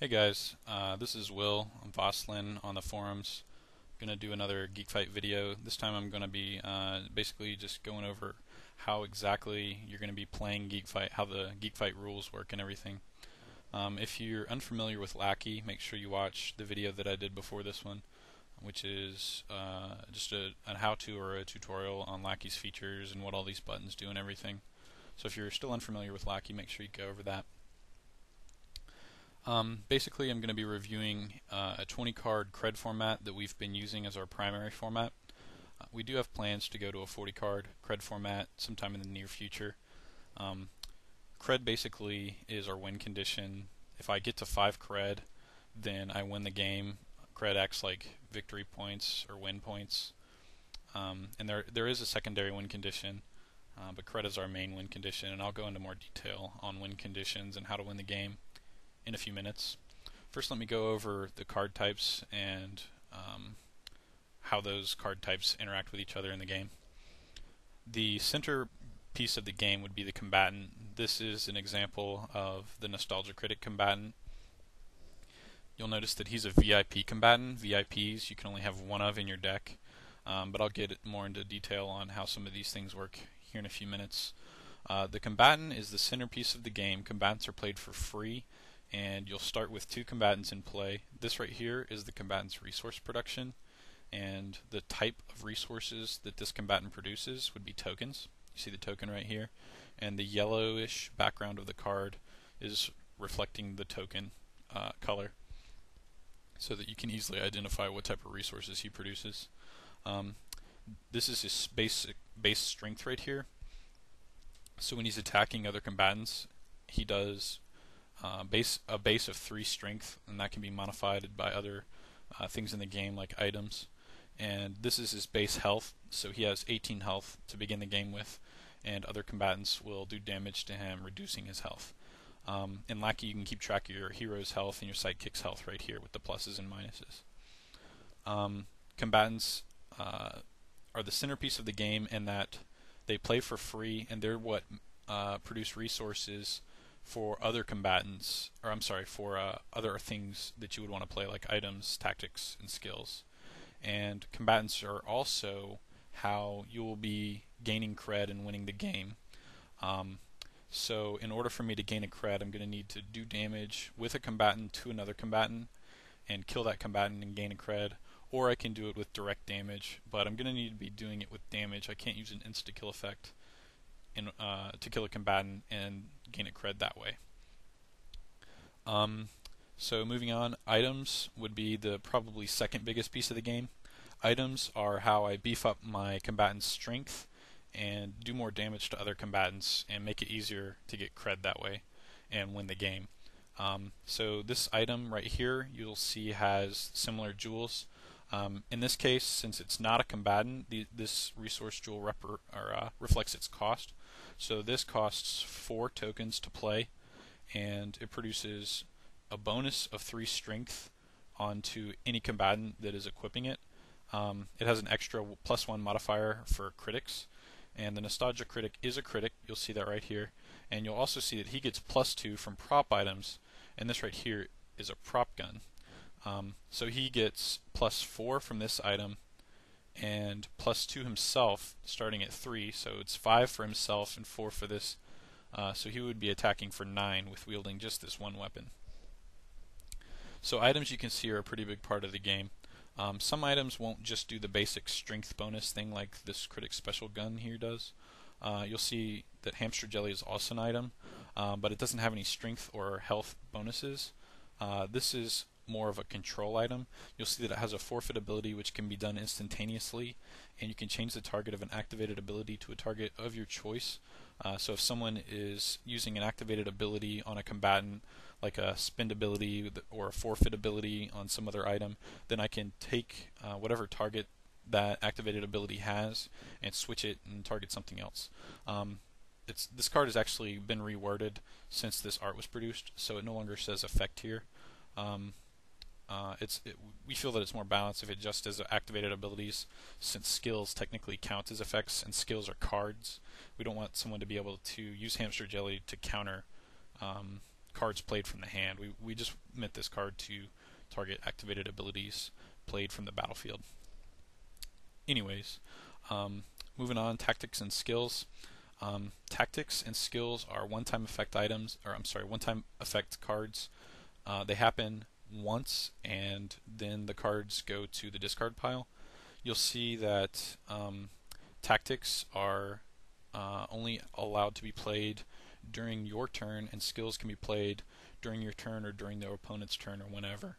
Hey guys, this is Will Voslin on the forums. I'm going to do another Geekfight video. This time I'm going to be basically just going over how exactly you're going to be playing Geekfight, how the Geekfight rules work and everything. If you're unfamiliar with Lackey, make sure you watch the video that I did before this one, which is just a how-to or a tutorial on Lackey's features and what all these buttons do and everything. So if you're still unfamiliar with Lackey, make sure you go over that. Basically, I'm going to be reviewing a 20 card cred format that we've been using as our primary format. We do have plans to go to a 40 card cred format sometime in the near future. Cred basically is our win condition. If I get to 5 cred, then I win the game. Cred acts like victory points or win points. And there is a secondary win condition, but cred is our main win condition, and I'll go into more detail on win conditions and how to win the game in a few minutes. First, let me go over the card types and how those card types interact with each other in the game. The center piece of the game would be the combatant. This is an example of the Nostalgia Critic combatant. You'll notice that he's a VIP combatant. VIPs you can only have one of in your deck, but I'll get more into detail on how some of these things work here in a few minutes. The combatant is the centerpiece of the game. Combatants are played for free, and you'll start with 2 combatants in play. This right here is the combatant's resource production, and the type of resources that this combatant produces would be tokens. You see the token right here, and the yellowish background of the card is reflecting the token color, so that you can easily identify what type of resources he produces. This is his base strength right here. So when he's attacking other combatants, he does a base of 3 strength, and that can be modified by other things in the game like items. And this is his base health, so he has 18 health to begin the game with, and other combatants will do damage to him, reducing his health. In Lackey, you can keep track of your hero's health and your sidekick's health right here with the pluses and minuses. Combatants are the centerpiece of the game in that they play for free, and they're what produce resources for other combatants, or I'm sorry, for other things that you would want to play, like items, tactics, and skills. And combatants are also how you will be gaining cred and winning the game. So in order for me to gain a cred, I'm going to need to do damage with a combatant to another combatant and kill that combatant and gain a cred, or I can do it with direct damage, but I'm going to need to be doing it with damage. I can't use an insta-kill effect to kill a combatant and gain a cred that way. So moving on, items would be the probably second biggest piece of the game. Items are how I beef up my combatant's strength and do more damage to other combatants and make it easier to get cred that way and win the game. So this item right here you'll see has similar jewels. In this case, since it's not a combatant, this resource jewel reflects its cost. So this costs 4 tokens to play, and it produces a bonus of 3 strength onto any combatant that is equipping it. It has an extra +1 modifier for critics, and the Nostalgia Critic is a critic. You'll see that right here, and you'll also see that he gets +2 from prop items, and this right here is a prop gun. So he gets +4 from this item and +2 himself, starting at 3. So it's 5 for himself and 4 for this. So he would be attacking for 9 with wielding just this one weapon. So items, you can see, are a pretty big part of the game. Some items won't just do the basic strength bonus thing like this critic special gun here does. You'll see that hamster jelly is also an item, but it doesn't have any strength or health bonuses. This is more of a control item. You'll see that it has a forfeit ability which can be done instantaneously, and you can change the target of an activated ability to a target of your choice. So if someone is using an activated ability on a combatant, like a spend ability or a forfeit ability on some other item, then I can take whatever target that activated ability has and switch it and target something else. This card has actually been reworded since this art was produced, so it no longer says effect here. We feel that it's more balanced if it just is activated abilities, since skills technically count as effects and skills are cards. We don't want someone to be able to use hamster jelly to counter cards played from the hand. We just meant this card to target activated abilities played from the battlefield. Anyways, moving on, tactics and skills. Tactics and skills are one-time effect items, or I'm sorry, one-time effect cards. They happen once, and then the cards go to the discard pile. You'll see that tactics are only allowed to be played during your turn, and skills can be played during your turn or during the opponent's turn or whenever.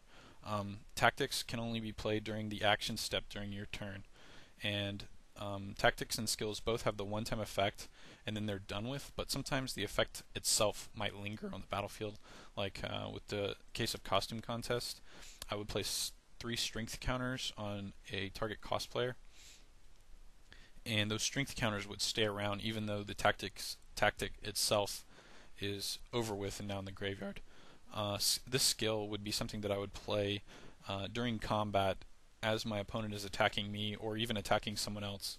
Tactics can only be played during the action step during your turn, and tactics and skills both have the one-time effect and then they're done with, but sometimes the effect itself might linger on the battlefield. Like with the case of costume contest, I would place 3 strength counters on a target cosplayer, and those strength counters would stay around even though the tactic itself is over with and now in the graveyard. This skill would be something that I would play during combat as my opponent is attacking me or even attacking someone else,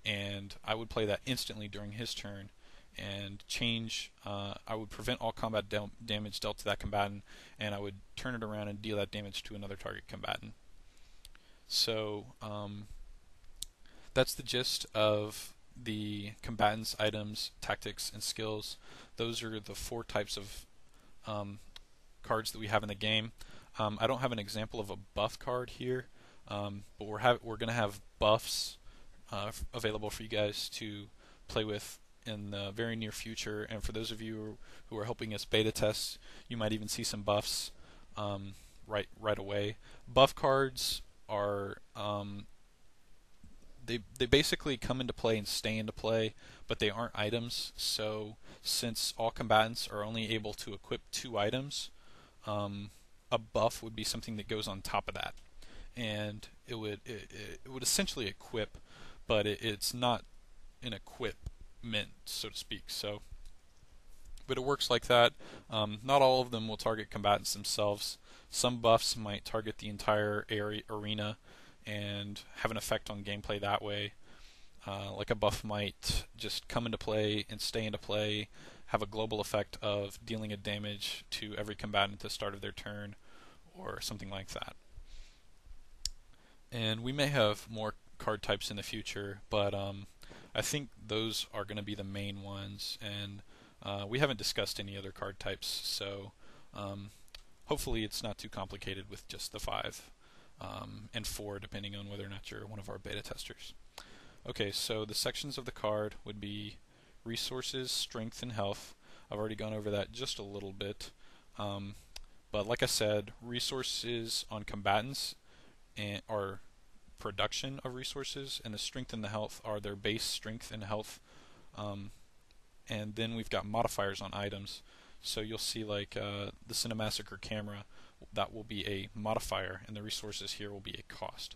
and I would play that instantly during his turn and change. I would prevent all combat damage dealt to that combatant, and I would turn it around and deal that damage to another target combatant. So that's the gist of the combatants, items, tactics, and skills. Those are the 4 types of cards that we have in the game. I don't have an example of a buff card here, but we're going to have buffs available for you guys to play with in the very near future. And for those of you who are helping us beta test, you might even see some buffs right away. Buff cards are they basically come into play and stay into play, but they aren't items. So since all combatants are only able to equip 2 items, a buff would be something that goes on top of that, and it would essentially equip, but it's not an equipment, so to speak. So, but it works like that. Not all of them will target combatants themselves. Some buffs might target the entire arena and have an effect on gameplay that way. Like a buff might just come into play and stay into play, have a global effect of dealing a damage to every combatant at the start of their turn, or something like that. And we may have more card types in the future, but I think those are going to be the main ones, and we haven't discussed any other card types, so hopefully it's not too complicated with just the 5 and 4, depending on whether or not you're one of our beta testers. Okay, so the sections of the card would be resources, strength, and health. I've already gone over that just a little bit, but like I said, resources on combatants are production of resources, and the strength and the health are their base strength and health. And then we've got modifiers on items. So you'll see like the Cinemassacre camera, that will be a modifier, and the resources here will be a cost.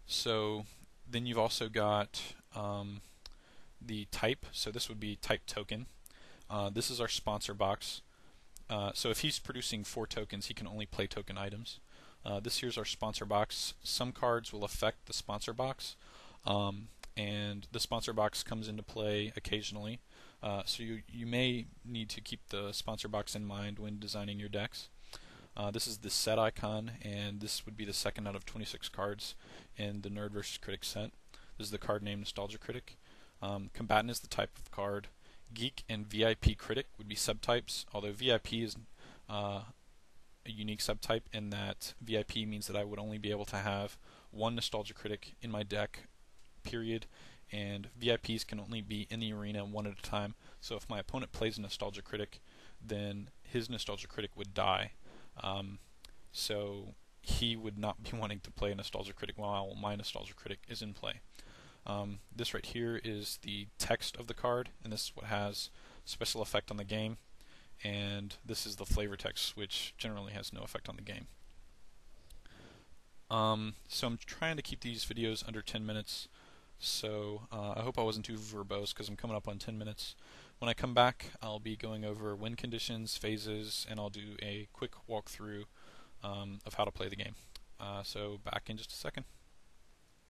So then you've also got the type. So this would be type token. This is our sponsor box. So if he's producing 4 tokens, he can only play token items. This here's our sponsor box. Some cards will affect the sponsor box, and the sponsor box comes into play occasionally. So you may need to keep the sponsor box in mind when designing your decks. This is the set icon, and this would be the second out of 26 cards in the Nerd vs. Critic set. This is the card name Nostalgia Critic. Combatant is the type of card. Geek and VIP Critic would be subtypes, although VIP is a unique subtype in that VIP means that I would only be able to have 1 Nostalgia Critic in my deck, period, and VIPs can only be in the arena 1 at a time. So if my opponent plays a Nostalgia Critic, then his Nostalgia Critic would die. So he would not be wanting to play a Nostalgia Critic while my Nostalgia Critic is in play. This right here is the text of the card, and this is what has special effect on the game. And this is the flavor text, which generally has no effect on the game. So I'm trying to keep these videos under 10 minutes, so I hope I wasn't too verbose because I'm coming up on 10 minutes. When I come back, I'll be going over win conditions, phases, and I'll do a quick walkthrough of how to play the game. So back in just a second.